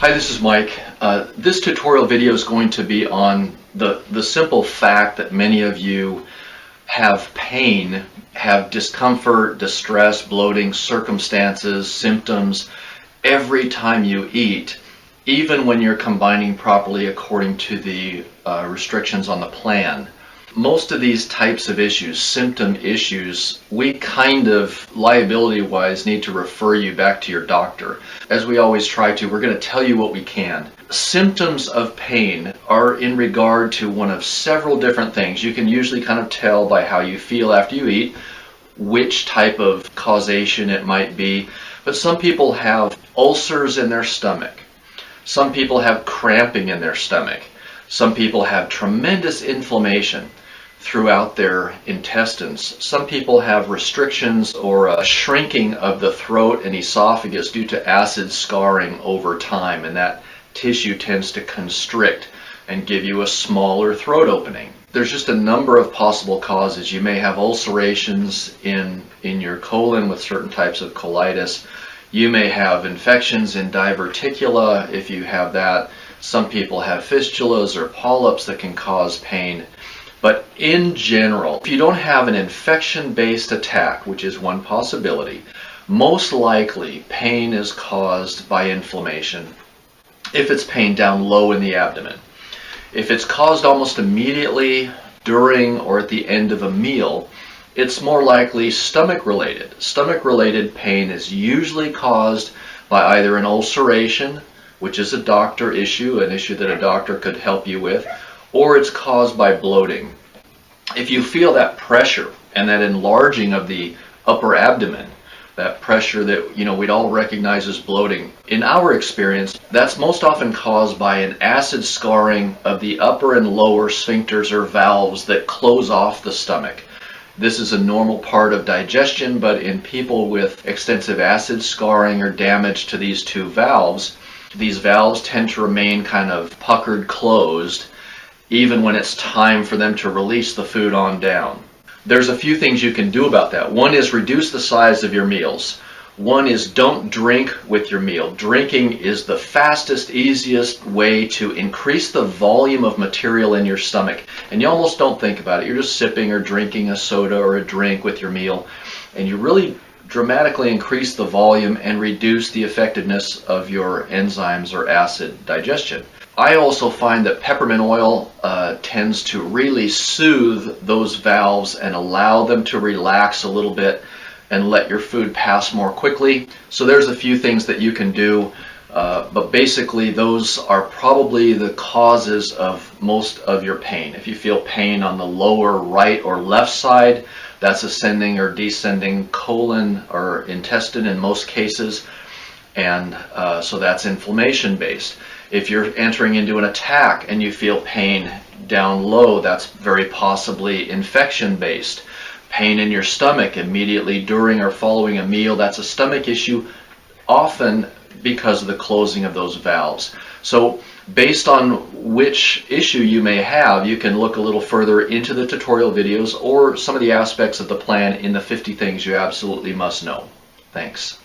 Hi, this is Mike. This tutorial video is going to be on the simple fact that many of you have pain, have discomfort, distress, bloating, circumstances, symptoms every time you eat, even when you're combining properly according to the restrictions on the plan. Most of these types of issues, symptom issues, we kind of liability-wise need to refer you back to your doctor. As we always try to, we're going to tell you what we can. Symptoms of pain are in regard to one of several different things. You can usually kind of tell by how you feel after you eat which type of causation it might be. But some people have ulcers in their stomach. Some people have cramping in their stomach. Some people have tremendous inflammation throughout their intestines. Some people have restrictions or a shrinking of the throat and esophagus due to acid scarring over time, and that tissue tends to constrict and give you a smaller throat opening. There's just a number of possible causes. You may have ulcerations in your colon with certain types of colitis. You may have infections in diverticula if you have that. Some people have fistulas or polyps that can cause pain. But in general, if you don't have an infection-based attack, which is one possibility, most likely pain is caused by inflammation. If it's pain down low in the abdomen. If it's caused almost immediately during or at the end of a meal, it's more likely stomach-related. Stomach-related pain is usually caused by either an ulceration, which is a doctor issue, an issue that a doctor could help you with, or it's caused by bloating. If you feel that pressure and that enlarging of the upper abdomen, that pressure that we'd all recognize as bloating, in our experience, that's most often caused by an acid scarring of the upper and lower sphincters or valves that close off the stomach. This is a normal part of digestion, but in people with extensive acid scarring or damage to these two valves, these valves tend to remain kind of puckered closed, even when it's time for them to release the food on down. There's a few things you can do about that. One is reduce the size of your meals. One is don't drink with your meal. Drinking is the fastest, easiest way to increase the volume of material in your stomach. And you almost don't think about it. You're just sipping or drinking a soda or a drink with your meal. And you really dramatically increase the volume and reduce the effectiveness of your enzymes or acid digestion. I also find that peppermint oil tends to really soothe those valves and allow them to relax a little bit and let your food pass more quickly. So there's a few things that you can do, but basically those are probably the causes of most of your pain. If you feel pain on the lower right or left side, that's ascending or descending colon or intestine in most cases, and so that's inflammation based. If you're entering into an attack and you feel pain down low, that's very possibly infection based. Pain in your stomach immediately during or following a meal, that's a stomach issue, often because of the closing of those valves. So based on which issue you may have, you can look a little further into the tutorial videos or some of the aspects of the plan in the 50 things you absolutely must know. Thanks.